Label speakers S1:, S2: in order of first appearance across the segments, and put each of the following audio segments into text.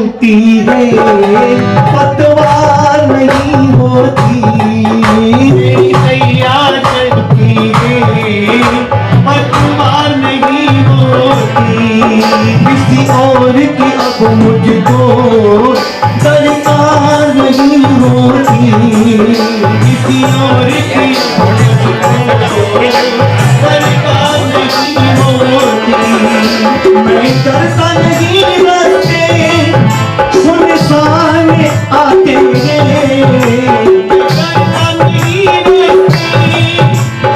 S1: चलती है पतवार नहीं होती, मेरी नैया चलती है पतवार नहीं होती, किसी और की अब मुझको दरकार नहीं होती, किसी और की दरकार नहीं होती, मैं डरता नहीं रास्ते सुनसान आते हैं, डरता नहीं रास्ते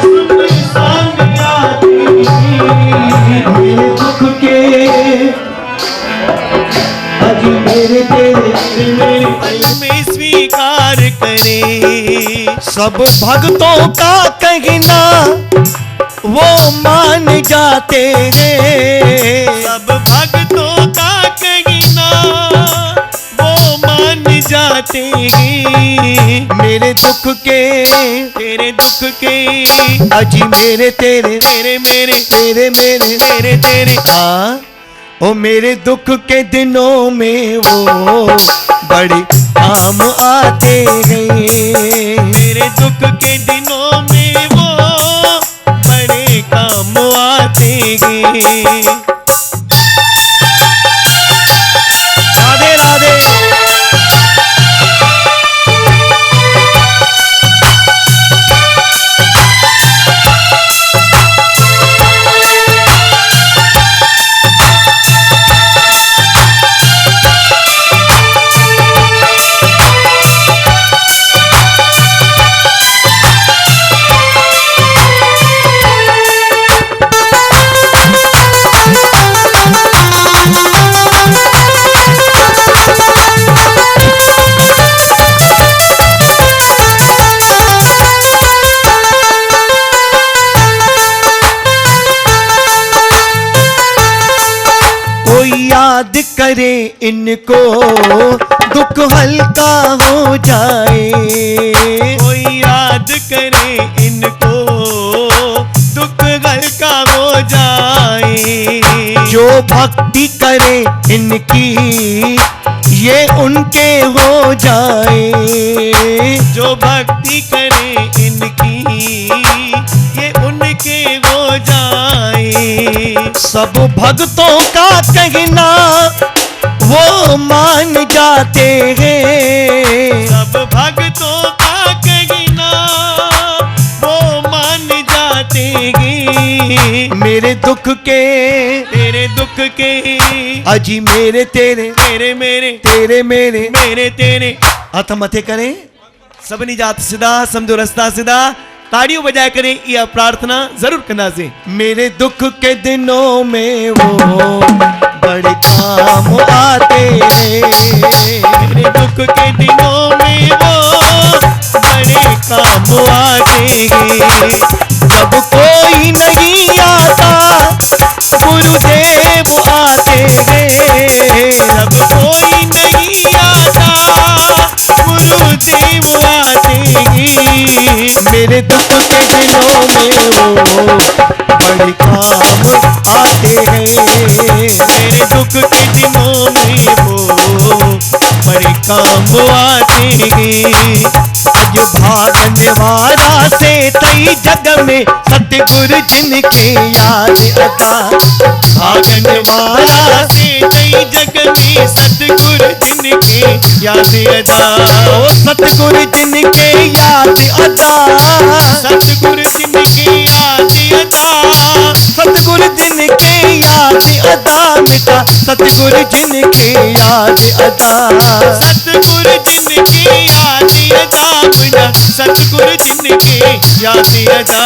S1: सुनसान आते हैं, मेरे दुख के अजी मेरे तेरे
S2: में स्वीकार करे। सब भक्तों का कहना वो मान जाते हैं, सब भक्तों का कहना वो मान जाते हैं, मेरे दुख के तेरे दुख के अजी मेरे तेरे मेरे मेरे तेरे मेरे मेरे तेरे हाँ ओ मेरे दुख के दिनों में वो बड़े काम आते हैं, मेरे दुख के दिनों में वो बड़े काम आते हैं। राधे राधे। याद करे इनको दुख हल्का हो जाए, कोई याद करे इनको दुख हल्का हो जाए, जो भक्ति करे इनकी ये उनके हो जाए, जो भक्ति करे इनकी ये उनके हो जाए, सब भक्तों का कहना वो मान जाते हैं, सब भक्तों का कहना वो मान जाते हैं, मेरे दुख के तेरे दुख के अजी मेरे तेरे मेरे मेरे तेरे मेरे मेरे तेरे हाथ मथे करें सबनी जात सिदा समझो रस्ता सिदा ताड़ियों बजाय करें यह प्रार्थना जरूर करना से। मेरे दुख के दिनों में वो बड़े काम आते हैं, मेरे दुख के दिनों में वो बड़े काम आते हैं, जब कोई नहीं आता गुरुदेव आते हैं, जब कोई नहीं आता गुरुदेव आते हैं, मेरे दुख के दिनों में वो बड़े काम आते हैं, मेरे दुख के दिनों में वो बड़े काम आते हैं। आज भागने वाला से तई जग में सतगुरु जिनके याद आता, भागने वाला से तई जग में सतगुरु जिनके याद अदा, ओ सतगुरु जिनके याद अदा, सतगुरु जिनके याद अदा, सतगुरु जिनके याद अदा मिटा, सतगुरु जिनके याद अदा, सतगुरु जिनके याद अदा मिटा, सतगुरु जिनके याद अदा,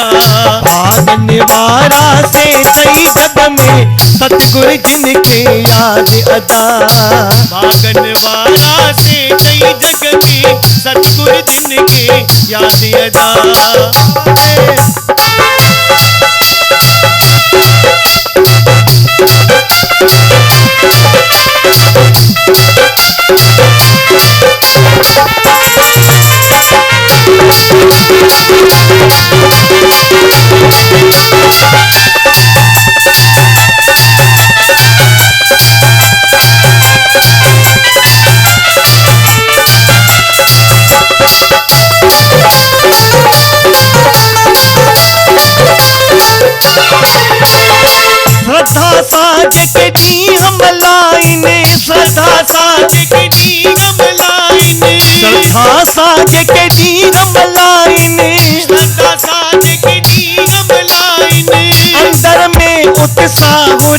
S2: भागने वाला से सही जग में सतगुरु जिनके याद अदा, भागने वाला से सही जग में सतगुरु जिनके याद अदा।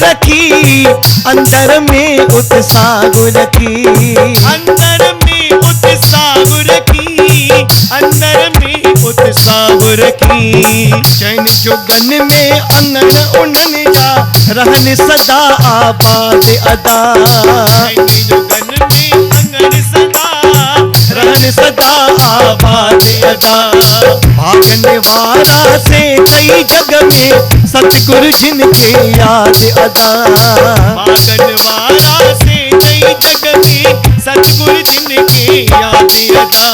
S2: रखी, अंदर में उत्साह रखी,
S1: अंदर में उत्साह रखी, अंदर में उत्साह रखी।
S2: चैन जोगन में अंगन उनन जा, रहन सदा आबाद अदा,
S1: चैन जोगन में अंगन सदा,
S2: रहन सदा आबाद अदा। भागने वाला से कई जग में, सतगुरु जिनके याद अदा,
S1: भागन वाला से कई जग में, सतगुरु जिनके याद अदा।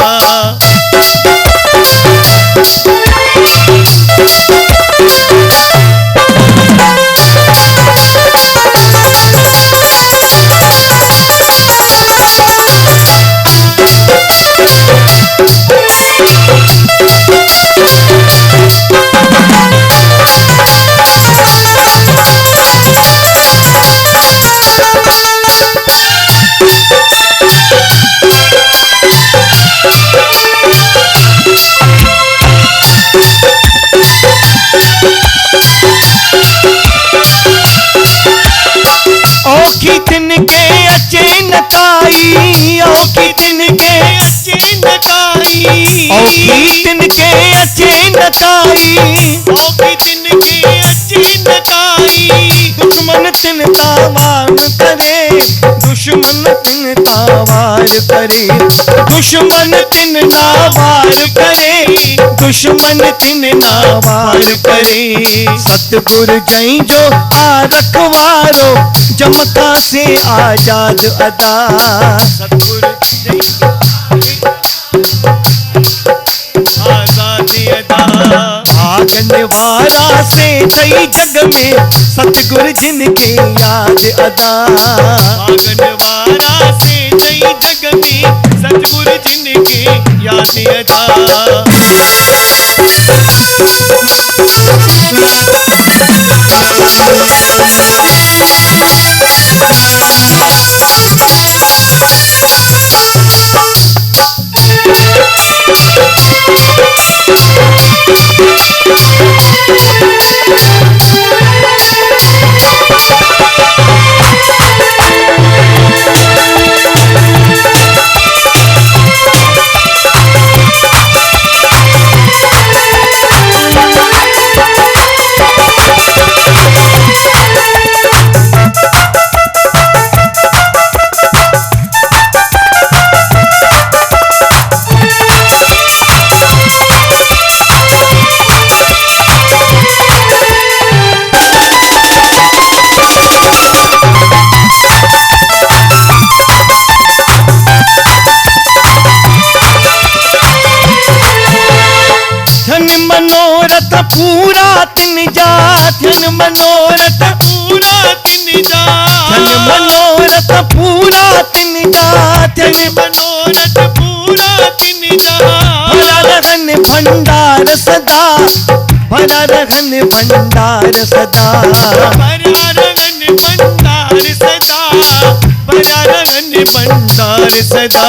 S2: औखी तिनके अचेनकाई, औखी तिनके
S1: अचेनकाई,
S2: औखी तिनके अचेनकाई,
S1: औखी तिनके अचेनकाई।
S2: दुश्मन तिनका वार करे, दुश्मन तिनका वार करे, दुश्मन तिनका वार करे, दुश्मन तिनका वार करे। सतगुरु जई जो आ रखवारो, जमका से आजाद अदा,
S1: सतगुरु आजाद अदा।
S2: भागने वाला से कई जग में, सतगुरु जिनके याद अदा,
S1: भागन वाला से कई जग में, सतगुरु जिनके याद अदा।
S2: पूरा तिन जा, धन मनोरथ
S1: पूरा तिन जा,
S2: धन मनोरथ पूरा तिन जा, धन
S1: मनोरथ पूरा तिन जा।
S2: भरा रहन भंडार सदा, भरा रहन भंडार सदा,
S1: भरा रहन भंडार सदा, भरा रहन भंडार सदा।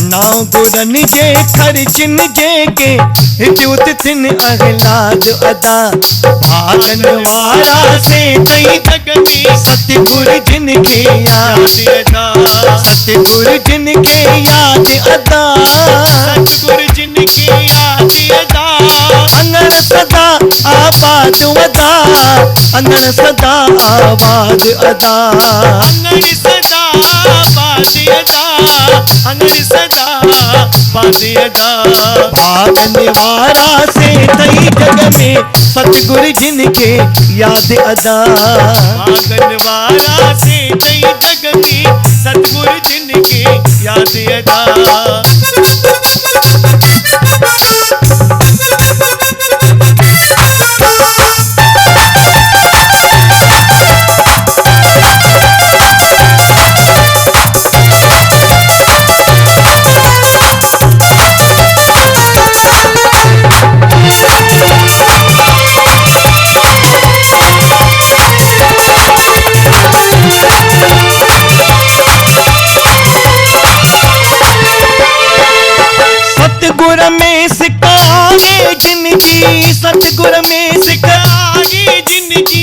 S2: नाव गुरन जे खर्चिन जे के, हित तिन अहलाद अदा। भागन वाला से कई
S1: जग में,
S2: सतगुरु जिनके याद
S1: अदा,
S2: सतगुरु जिनके याद अदा,
S1: सतगुरु जिनके याद अदा।
S2: अंगन सदा आबाद अदा, अंगन सदा आबाद अदा,
S1: अंगन सदा आबाद अदा, अंगन सदा आबाद अदा।
S2: भागने वाला से कई जग में, सतगुरु जिनके याद अदा।
S1: भागन वाला से कई जग में, सतगुरु जिनके याद अदा।
S2: सतगुर में सिखाए जिंदगी,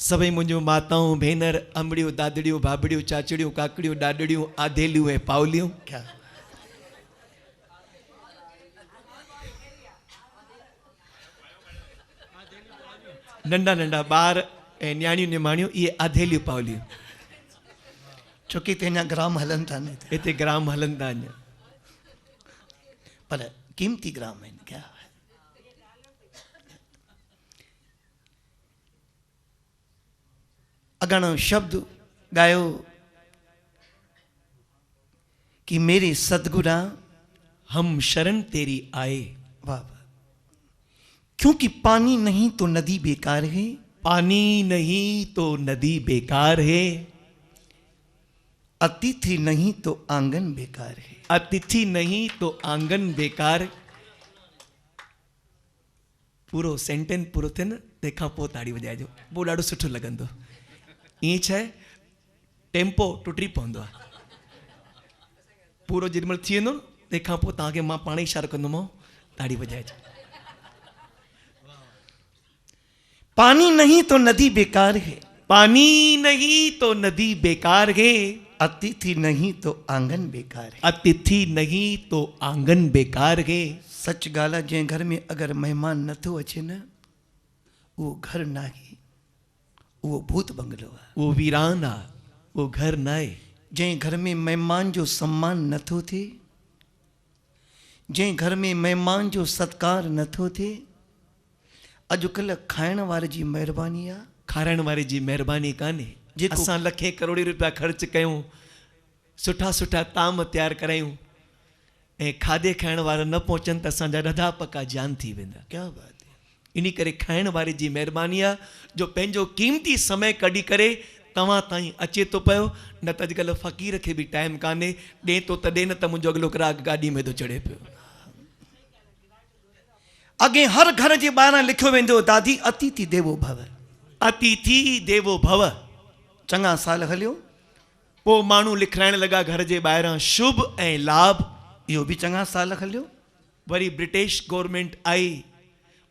S1: सभई मुंहिंजूं माताऊं भेनर अमड़ियूं दादड़ियूं भाभड़ियूं चाचड़ियूं काकड़ियूं ॾाॾड़ियूं आधेलियूं ऐं पावलियूं
S2: क्या
S1: नंढा नंढा ॿार ऐं न्याणियूं निमाणियूं इहे आधेलियूं पावलियूं
S2: छोकी ते अञा ग्राम हलन था नहीं
S1: हिते ग्राम हलनि था अञा
S2: पर कीमती ग्राम आहिनि क्या अगणो शब्द गायो कि मेरे सदगुरा
S1: हम शरण तेरी आए
S2: वाह वाह क्योंकि पानी नहीं तो नदी बेकार है
S1: पानी नहीं तो नदी बेकार है
S2: अतिथि नहीं तो आंगन बेकार है
S1: अतिथि नहीं तो आंगन बेकार पूरो सेंटेंस पूरो थिए न तंहिंखां पोइ ताड़ी वॼाइजो पोइ ॾाढो सुठो लॻंदो ईअं छा आहे टेम्पो टुटी पवंदो आहे पूरो जेॾीमहिल थी वेंदो न तंहिंखां पोइ तव्हांखे मां पाण ई इशारो कंदोमांव ताड़ी वॼाइजो
S2: पानी नहीं तो नदी बेकार है
S1: पानी नहीं तो नदी बेकार है
S2: अतिथि नहीं तो आंगन बेकार है
S1: अतिथि नहीं तो आंगन बेकार है
S2: सच गाला जंहिं घर में अगर मेहमान नथो अचे न उहो घर नाहे उहो भूत बंगलो आहे
S1: वो वीरान आहे वो घर न आहे
S2: जंहिं घर में मेहमान जो सम्मान नथो थिए जंहिं घर में मेहमान जो सत्कार नथो थिए अॼुकल्ह खाइण वारे जी महिरबानी आहे
S1: खाराइण वारे जी महिरबानी कान्हे
S2: जेको-
S1: असां लखे करोड़ी रुपया ख़र्च कयूं सुठा सुठा ताम तयारु करायूं ऐं खाधे खाइण वारा न पहुचनि त असांजा रधा पका जान थी वेंदा
S2: क्या बात है
S1: इन करे खाइण वारे जी महिरबानी आहे जो पंहिंजो क़ीमती समय कढी करे तव्हां ताईं अचे थो पियो न त अॼुकल्ह फ़क़ीर खे बि टाइम कान्हे ॾे थो त ॾे न त मुंहिंजो अॻिलो ग्राहक गाॾी में थो चढ़े पियो
S2: अॻे हर घर जे ॿाहिरां लिखियो वेंदो दादी अतिथि देवो भव
S1: अतिथि देवो भव
S2: चङा साल हलियो
S1: पोइ माण्हू लिखाइण लॻा घर जे ॿाहिरां शुभ ऐं लाभ
S2: इहो बि चङा साल हलियो
S1: वरी ब्रिटिश गवर्नमेंट आई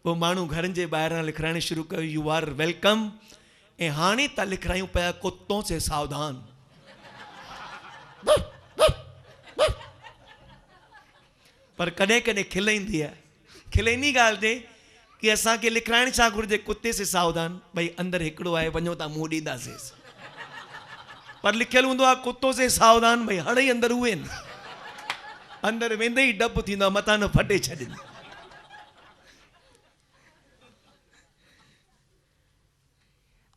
S1: पोइ माण्हू घरनि जे ॿाहिरां लिखाइण शुरू कयो यू आर वेलकम ऐं हाणे था लिखायूं पिया कुत्तों से सावधान पर कॾहिं कॾहिं खिल ईंदी आहे खिल इन ॻाल्हि ते कि असांखे लिखाइण छा घुरिजे कुते से सावधान भई अंदरि हिकिड़ो आहे वञो था मुंहुं ॾींदासीं पर लिखियलु हूंदो आहे कुतो से सावधान भई हाणे ई अंदरि उहे आहिनि अंदरि वेंदे ई डपु थींदो आहे मथां न फटे छॾनि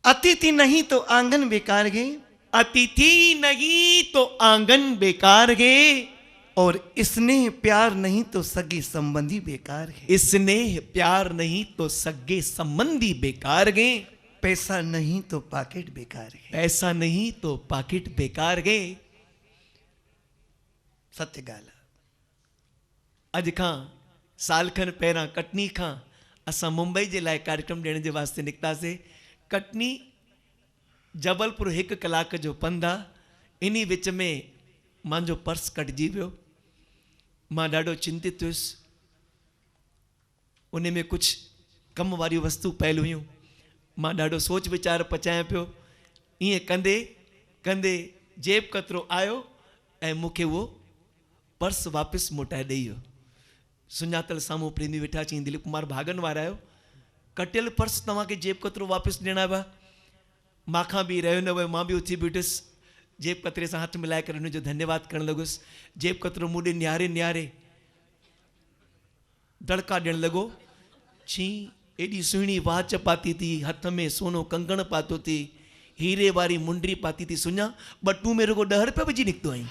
S2: अतिथि नहीं तो आंगन बेकार है
S1: अतिथि नहीं तो आंगन बेकार है
S2: और स्नेह प्यार नहीं तो सगे संबंधी बेकार है
S1: स्नेह प्यार नहीं तो सगे संबंधी बेकार है
S2: पैसा नहीं तो पॉकेट बेकार है
S1: पैसा नहीं तो पाकिट बेकार है
S2: सत्य ॻाल्हि आहे
S1: अॼु खां साल खनि पहिरां कटनी खां असां मुंबई जे लाइ कार्यक्रम ॾियण जे वास्ते निकितासीं कटनी जबलपुर 1 कलाक जो पंधु आहे इन विच में मुंहिंजो पर्स कटिजी वियो मां ॾाढो चिंतित हुयुसि उन में कुझु कम वारियूं वस्तू पयल हुयूं मां ॾाढो सोच वीचार पचायां पियो ईअं कंदे कंदे जेब कतिरो आयो ऐं मूंखे उहो पर्स वापसि मोटाए ॾेई वियो सुञातल साम्हूं प्रेमी वेठा चई दिलीप कुमार भागन वारा आहियो कटियल पर्स तव्हांखे जेब कतिरो वापसि ॾियणा पिया मांखां बि रहियो न वियो मां बि उथी बीठुसि जेब कतरे सां हथ मिलाए करे हुनजो धन्यवाद करणु लॻुसि जेब कतिरो मूं ॾे निहारे निहारे दड़का ॾियणु लॻो छी एॾी सुहिणी वाच पाती थी हथ में सोनो कंगण पातो थी हीरे वारी मुंडी पाती थी सुञा ॿटूं में रुगो 10 रुपया विझी निकितो आई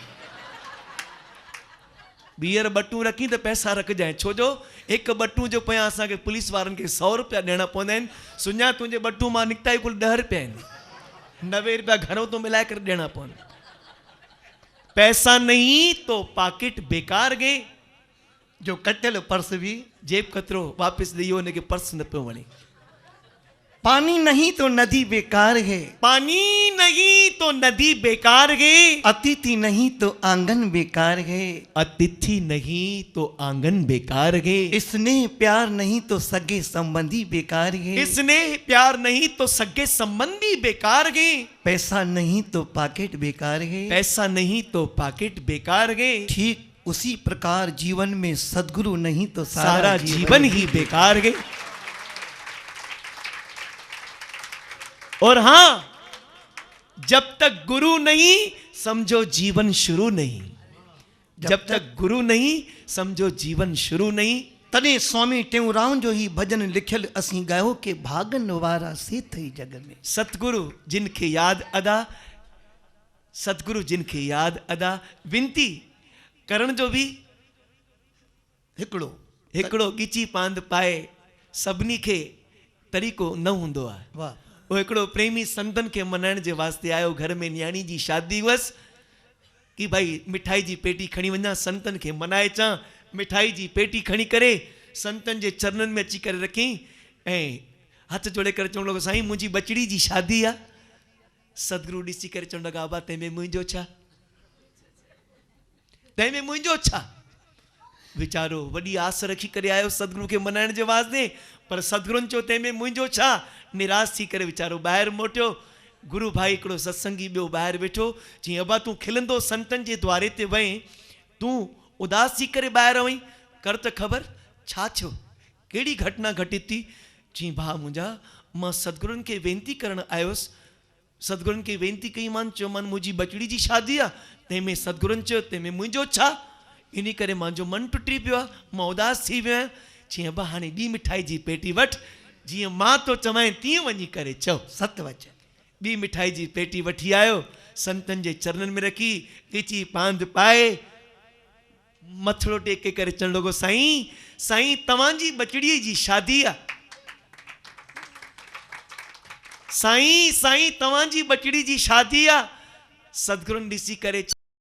S1: ॿीहर ॿटूं रखी त पैसा रखजांइ छो जो हिकु ॿटूं जो पिया असांखे पुलिस वारनि खे 100 रुपया ॾियणा पवंदा आहिनि सुञा तुंहिंजे ॿटूं मां निकिता ई कुल 10 रुपया आहिनि 90 रुपया घरों तो मिलाए कर ॾियणा पवंदा पैसा नहीं तो पाकिट बेकार गए
S2: जो कटियल पर्स बि
S1: जेब कतिरो वापसि ॾेई वियो हुनखे पर्स न पियो वणे
S2: पानी नहीं तो नदी बेकार है,
S1: पानी नहीं तो नदी बेकार है,
S2: अतिथि नहीं तो आंगन बेकार है,
S1: अतिथि नहीं तो आंगन बेकार है,
S2: स्नेह प्यार नहीं तो सगे संबंधी बेकार है,
S1: स्नेह प्यार नहीं तो सगे संबंधी बेकार है,
S2: पैसा नहीं तो पॉकेट बेकार है,
S1: पैसा नहीं तो पॉकेट बेकार है,
S2: ठीक उसी प्रकार जीवन में सदगुरु नहीं तो
S1: सारा जीवन ही बेकार है। और हां, जब तक गुरु नहीं समझो जीवन शुरू नहीं, जब तक गुरु नहीं समझो जीवन शुरू नहीं।
S2: तने स्वामी टेऊंराम जो ही भजन लिखल असी गायो के भागन वारा से थई जग में।
S1: सतगुरु जिनके याद अदा, सतगुरु जिनके याद अदा, विनती करण जो भी
S2: हिकिड़ो
S1: हिकिड़ो गिची पांद पाए सभिनी खे तरीक़ो न हूंदो आहे।
S2: वाह,
S1: वो हिकिड़ो प्रेमी संतन खे मनाइण जे वास्ते आयो, घर में न्याणी जी शादी हुअसि कि भाई मिठाई जी पेटी खणी वञा, संतन खे मनाए अचां। मिठाई जी पेटी खणी करे संतन जे चरणनि में अची करे रखी ऐं हथ जोड़े करे चवणु लॻो, साईं मुंहिंजी बचड़ी जी शादी आहे। सतगुरु ॾिसी करे चवणु लॻा, बाबा तंहिंमें मुंहिंजो छा, तंहिंमें मुंहिंजो छा। वीचारो वॾी आस रखी करे आयो सतगुरु खे मनाइण जे वास्ते, पर सतगुरुनि चयो तंहिंमें मुंहिंजो छा। निराश थी करे वीचारो ॿाहिरि मोटियो। गुरु भाई हिकिड़ो सत्संगी ॿियो ॿाहिरि वेठो, चई अबा तूं खिलंदो संतनि जे द्वारे ते वहीं, तूं उदास थी करे ॿाहिरि वहीं, कर त ख़बर छा थियो, कहिड़ी घटना घटित थी। चई भाउ मुंहिंजा, मां सतगुरुनि खे वेनती करणु आयुसि, सतगुरुनि खे वेनती कई मान, चयो मान मुंहिंजी बचड़ी जी शादी आहे। तंहिंमें सतगुरुनि चयो तंहिंमें मुंहिंजो छा, इन करे मुंहिंजो मन टुटी पियो आहे, मां उदास थी वियो आहियां। चई अबा हाणे ॿी मिठाई जी पेटी वठि, जीअं मां तो चवां तीअं वञी करे चओ।
S2: सत वचन।
S1: ॿी मिठाई जी पेटी वठी आयो, संतनि जे चरणनि में रखी, गिची पांद पाए, मथड़ो टेके करे चवणु लॻो, साईं साईं तव्हांजी बचड़ीअ जी शादी आहे, साईं साईं तव्हांजी बचड़ी जी शादी आहे। सतगुरुनि ॾिसी करे